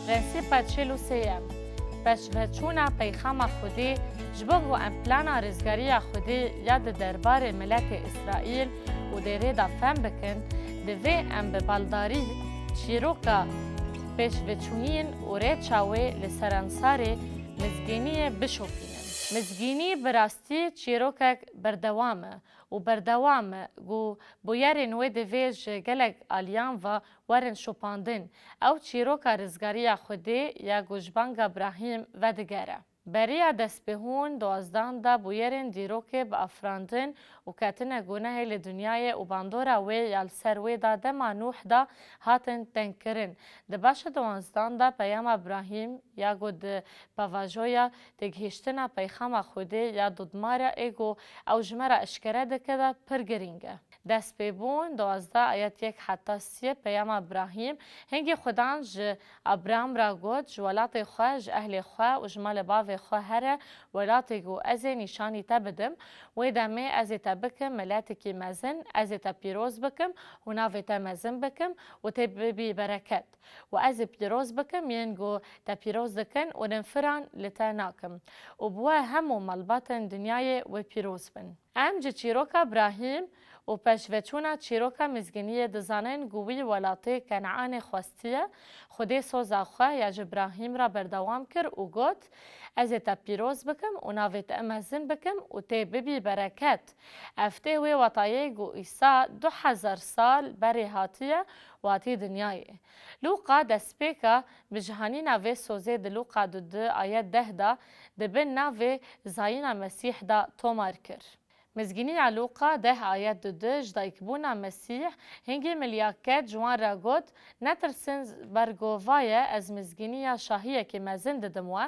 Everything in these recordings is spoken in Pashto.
پرنسیپا 43 پشوچونا پیغام خودی جبو ام پلانا رزگاری خودی یاد دربار ملت اسرائیل و دیره دا فهم بکن دوی ام به بالداری چیروکا پشوچونین و ریچاوی لسرانساری مزگینی بشوکینن. مزگینی براستی چیروکک بردوامه و بردوامه گو بویرین و دویج گلگ آلیان و ورن شپاندن او چیروکا رزگاری خودی یا گوشبانگ ابراهیم و دگره. بریا دست بهون دوازدان دا بویرین دیروکه با افراندن و کتن گونه لدنیای و باندورا وی یال سروی دا دما نوح دا هاتن تنکرن. دباش دوازدان دا پیام ابراهیم یا گود پاواجویا تگهشتنا پیخام خوده یا دودمارا ایگو او جمرا اشکره دکه دا پرگرینگه. دست بهون دوازده آیت یک حتی سی پیام ابراهیم هنگی خودان ج ابراهیم را گود جوالات خواه ج اهل خواه و جمال باو خواه هره ولاتی گو از نشانی تبدم و دمه از تبکم ملاتی که مزن از تپیروز بکم و ناوی تمزن بکم و تبی برکت و از پیروز بکم ینگو تپیروز دکن و نفران لتناکم و بوا همو ملباتن دنیای و پیروز بن. ام جه چیروکا ابراهیم و پشوچونا چیروکا مزگینی دزانن گوی ولاتی کنعان خواستیه خودی سوزا خواه یا ابراهیم را بردوام کر و گوت از تا پیروز بکم و ناویت امازن بکم و تی ببی برکت افته وی وطایه گو ایسا 2000 سال بری هاتیه واتی دنیای. لوقا دسپیکا بجهانی ناوی سوزه دلوقا دو آیت 10 دا دبن ناوی زاینا مسیح دا تومار کر. مزگینی علوقا 10 آیت 2 جدایکبونا مسیح هنگی ملیاکت جوان را گود نترسن برگووایه از مزگینی شاهیه که مزن ددموه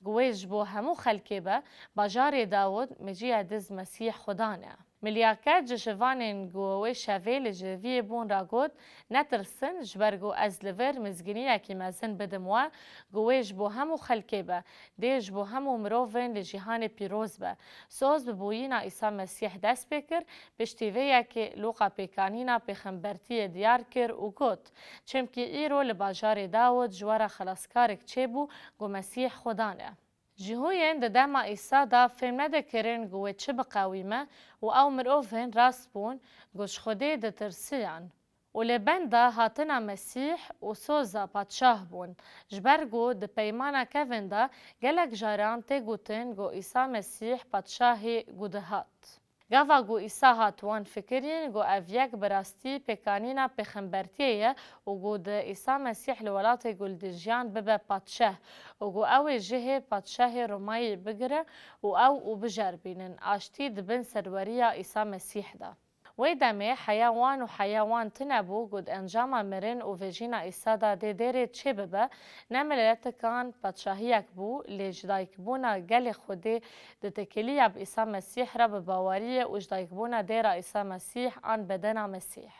گویج بو همو خلکی به باجار داود مجیه دز مسیح خدانه. ملیاکت جشوانین گووی شویل جوی بون را گود نترسن جبرگو از لور مزگینی که مزن بدموه گویج بو همو خلکی به دیج بو همو مروفن لجیهان پیروز به سوز ببویینا ایسا مسیح دست بکر پشتیوه که لوقا پیکانینا پیخنبرتی دیار کر و گود چمکی ایرو لباجار داود جوارا خلاصکارک چه بو گو مسیح خدانه. جهوین ده دما ایسا دا فهم نده کرن گوه چه بقاویمه و او مروفن راست بون گوش خوده ده ترسیان. و لبن دا هاتنا مسیح و سوزا پادشاه بون. جبرگو ده پیمانا کون دا گلک جاران تی گوتن گو ایسا مسیح پادشاهی گوده هات. گاوا گو ایسا هاتوان فکرین گو اویک براستی پیکانینا پیخنبرتیه و گو ده ایسا مسیح لولات گل دجیان ببه پادشه و گو او جه پادشه رومایی بگره و او بجر بینن آشتی دبن سروریا ایسا مسیح ده. وی دمه حیوان و حیوان تنبو گود انجام مرن و ویجینا ایسا دا دیره چه ببه نملیت کان پادشاهیک بو لیجدایک بونا گل خودی ده تکلیه با ایسا مسیح را بباوریه و جدایک بونا دیره ایسا مسیح آن بدن مسیح.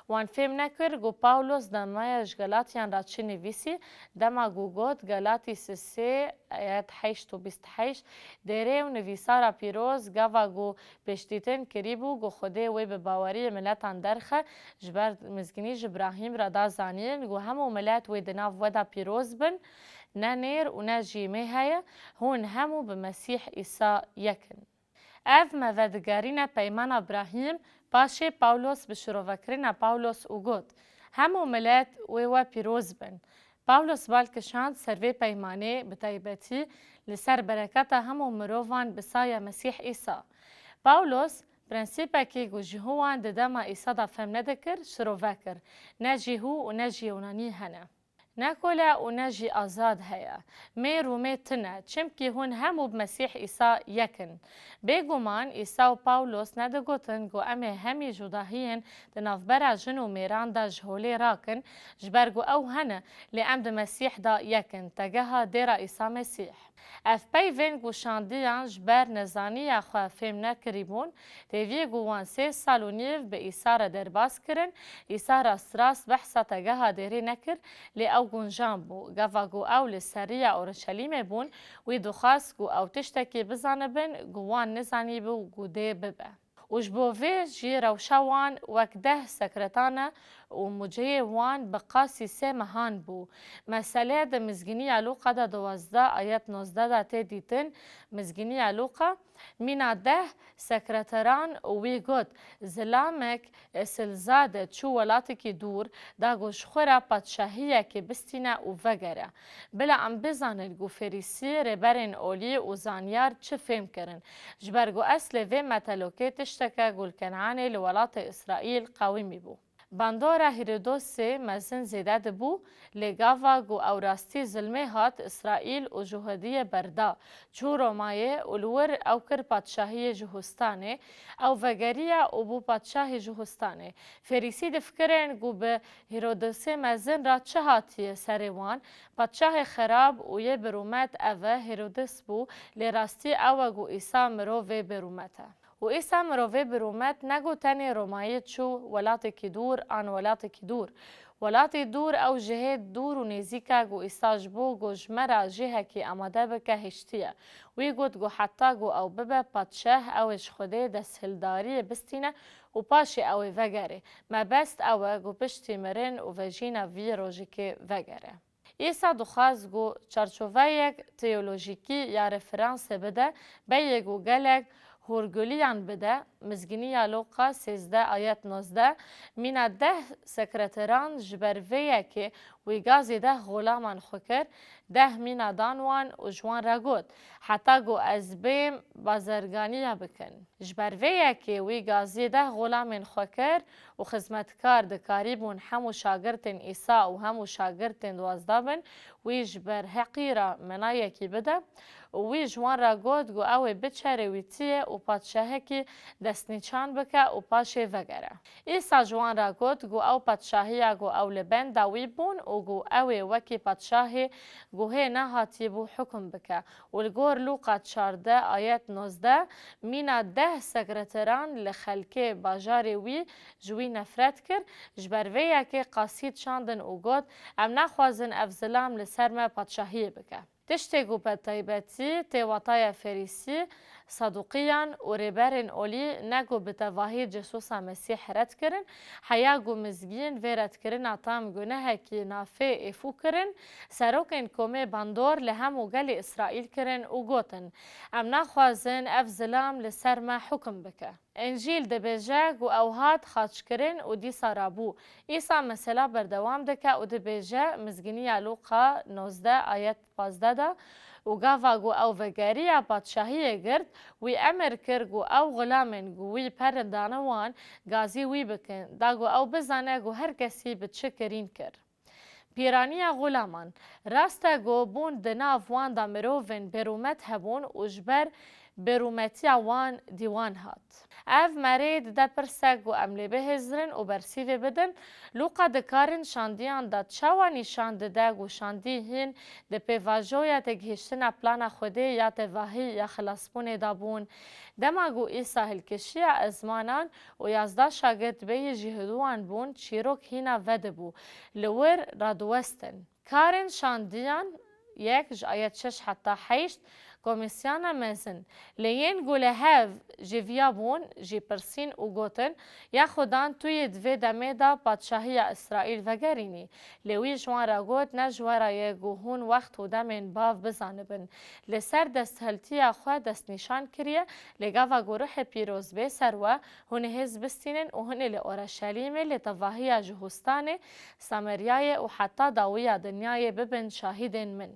وان فهم نکر گو پاولوس دمای جگلاتیان را چه نویسی دما گو گود گلاتی سه آیت 8 و 28 دیره و نویسارا پیروز گاوا گو پشتیتن کریبو گو خوده وی به باوری ملتان درخه جبر مزگینی جبراهیم را دا زانین گو همو ملت وی دناف ودا پیروز بن نه نیر و نه جیمه هیا هون همو به مسیح ایسا یکن. اف مودگارین پیمان ابراهیم پاشه پاولوس به شروع پاولوس او گود همو ملت و پیروز بن. پاولوس بالکشاند سروی پیمانه به تایبتی لسر برکت همو مروفان بسای مسیح ایسا. پاولوس پرنسیپه که گو جهوان ددما ایسا دا فهم ندکر شروع کر نه جهو و نه جیونانی هنه. نکولا و نجی آزاد هیا می رومی تنه چمکی هون همو بمسیح ایسا یکن بگومان ایسا و پاولوس ندگوتن گو امه همی جداهین دنافبرا جنو میران دا جهولی راکن جبرگو او هنه لی ام ده مسیح دا یکن تگه دیره ایسا مسیح. اف پیوین گو شاندیان جبر نزانی خواه فهم نکریبون تیوی گوان 3 سال و نیو به ایسا را درباس کرن ایسا راست بحثا تگه دیره نکر لی او گونجان بو گاوا گو او لسریع اورشلیم بون وی دخواست گو او تشتکی بزانه بن گوان نزانی بو گو ده ببه. وش بو وی جی روشوان وک 10 سکرتانه و مجه وان بقاسی سه مهان بو. مسئله ده مزگینی علوقه ده 12 آیت 19 ده تی دیتن مزگینی علوقه مینا ده سکرتران وی گوت زلامک سلزاده چو ولاتی که دور دا گوشخوره پادشاهیه که بستینه و وگره. بلا ام بزانه گو فریسی ربرین اولی و زانیار چه فهم کرن. جبرگو اصل وی متلوکه تشتکه گل کنعانی لولات اسرائیل قویمی بو. باندورا هیرودوس مزن زیده دبو لگاوا گو او راستی ظلمه هات اسرائیل و جهودی بردا چو رومایه اولور او کر پادشاهی جهستانه او وگریا او بو پادشاه جهستانه. فریسی دفکرن گو به هیرودوس مزن را چه هاتیه سروان پادشاه خراب و یه برومت اوه هیرودوس بو لراستی او گو ایسا مروه برومته. و ایسا مروه برومت نگو تنی رومایه چو ولات کی دور آن ولات کی دور. ولات دور او جهه دور و نزیکا گو ایساج بو گو جمرا جهه کی اماده بکه هشتیه. وی گوت گو حتی گو او ببه پادشاه اوش خوده دستهلداری بستینه و پاشی اوی وگره. ما بست او گو پشتی مرن و وجینه وی روژی که وگره. ایسا دخواست گو چارچوه یک تیولوژیکی یا رفرانس بده به گو گلک هورگولیان بده مزگینی لوقا 13 آیت 19 مینا 10 سکرتران جبرویه که وی گازی 10 غلامان خوکر 10 مینا دانوان و جوان را گود حتی گو از بیم بازرگانی بکن. جبرویه که وی گازی 10 غلامین خوکر و خدمتکار دکاری بون همو شاگرتن ایسا و همو شاگرتن 12 بن وی جبر حقیره منایه کی بده وی جوان را گود گو اوی بچره ویتیه و پادشاهه کی دستنیچان بکه و پاشه وگره. ایسا جوان را گود گو او پادشاهی گو او لبن داوی بون و گو اوی وکی پادشاهی گو هی نهاتی بو حکم بکه و لگور لوقا 14 آیت 19 مینا 10 سکرتران لخلکه باجاری وی جوی نفرت کر جبرویه که قاسید شاندن و گود ام نخوازن افزلام لسرمه پادشاهی بکه. تشتی گو بطایبتی تیواتای فریسی صدوقیان و ریبرین اولی نگو بتواهی جسوسا مسیح رد کرن حیا گو مزگین و رد کرن اتام گونه که نافه ایفو کرن سروکن کومه باندور لهم و گل اسرائیل کرن و گوتن ام نخوازن افزلام لسر ما حکم بکه. انجیل دبیجه گو اوهات خاچ کرن و دی سارابو ایسا مثلا بردوام دکه و دبیجه مزگینی لوقا 19 آیت 15 دا و گاوا گو او وگری پادشاهی گرد وی امر کر گو او غلامن گو وی پرندانوان گازی وی بکن دا گو او بزانه گو هر کسی بچه کرین کر. پیرانی غلامان راسته گو بون دناف وان دا مروون برومت هبون و جبر برومتی وان دیوان هات. اف مرید دا پرسک و عملی به هزرن و برسیوه بدن لوقا دکارن شاندیان دا چاوا نشان ده گو شاندی هین ده پیواجویا تگهشتن پلانا خوده یا تواهی یا خلاصبون دابون دما گو ایسا هلکشی ازمانان و یازده شاگرد به جهدوان بون چیروک هینا وده بو لور رادوستن. کارن شاندیان یک آیت 6 حتی 8 کمیسیانا مزن لین گوله هف جویا بون جی پرسین و گوتن یا خودان توی دوی دمه دا پادشاهی اسرائیل وگرینی لوی جوان را گوت نجوارا یه گوهون وقت و دمین باف بزانه بن لسر دست هلتی خواه دست نشان کریه لگاوا گروح پیروز بی سروه هونه هز بستینن و هونه لأورشلیم لطواهی جهستان سامریای و حتی داوی دنیای ببن شاهدین من.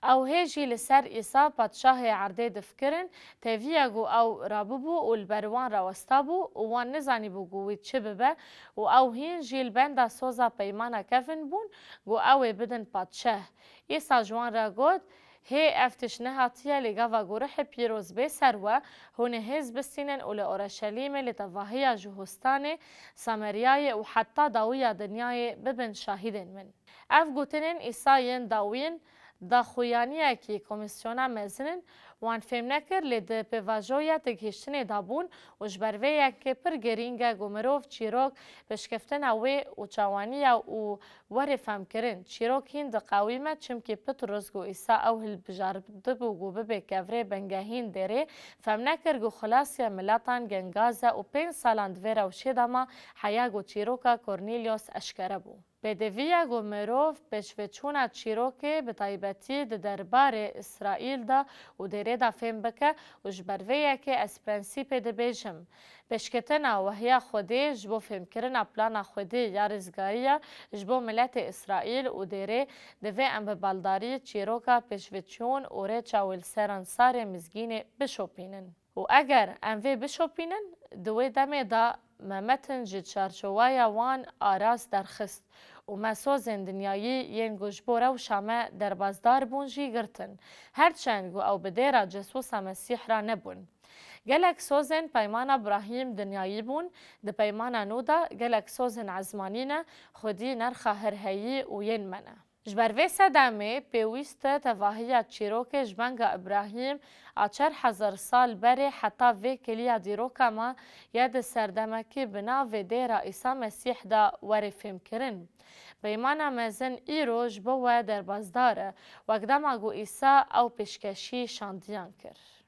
او هیجی لسر ایسا پادشاه عرده دفکرن تیویا گو او راببو و البروان راوستابو و وان نزانی بو گوی چه ببه و او هین جیل بنده سوزا پیمانا کفن بون گو اوی بدن پادشاه. ایسا جوان را گود هی افتش نهاتیه لگاوا گروح پیروز بی سروه هونه هز بستینن و لأورشلیم لطواهی جهستان سامریای و حتی داوی دنیای ببن شاهدین من. اف گوتنن ایسایین داوین دا خویانیه که کمیسیونا مزنن وان فهم نکر لید پیواجویا تگهشتن دابون و جبرویه که پر گرینگه گمروف چیروک بشکفتن اوی و چوانیه و وره فهم کرن. چیروک هین دا قویمه چم که پت رزگو ایسا او هل بجارده بو ببه کفره بنگهین داره فهم نکر گو خلاصی ملاتان گنگازه و 5 سالان دویره و شیداما حیاگو چیروکا کورنیلیوس اشکره بو. بدویه گو مروف پشوچونا چیروکه به تایبتی ده دربار اسرائیل دا و دره دا فهم بکه و جبرویه که از پرنسیپ ده بیجم. پشکتنا وحیا خوده جبو فهم کرنا پلانا خوده یا رزگاریه جبو ملت اسرائیل و دره دوی ام به بالداری چیروکا پشوچون و ره چاول سران سار مزگین بشوپینن. و اگر اموی بشوپینن دوی دمه دا ممتن جد چارچوای وان آراز درخست و مسوزن دنیایی ین گوشبوره و شامه در بازدار بونجی گرتن. هرچند گو او بدیره جسوس مسیح را نبون. گلک سوزن پیمان ابراهیم دنیایی بون ده پیمان نودا گلک سوزن عزمانینه خودی نرخه هرهایی و ین منه. جبروی سدامه پیویست تواهی چیروک جبنگ ابراهیم 4000 سال بره حتی وی کلیا دیروکا ما یاد سردمکی بنا و دیره ایسا مسیح دا وری فهم کرن. بیمانا مزن ای روش بوه در بازداره و اقدام اگو ایسا او پیشکشی شاندیان کرد.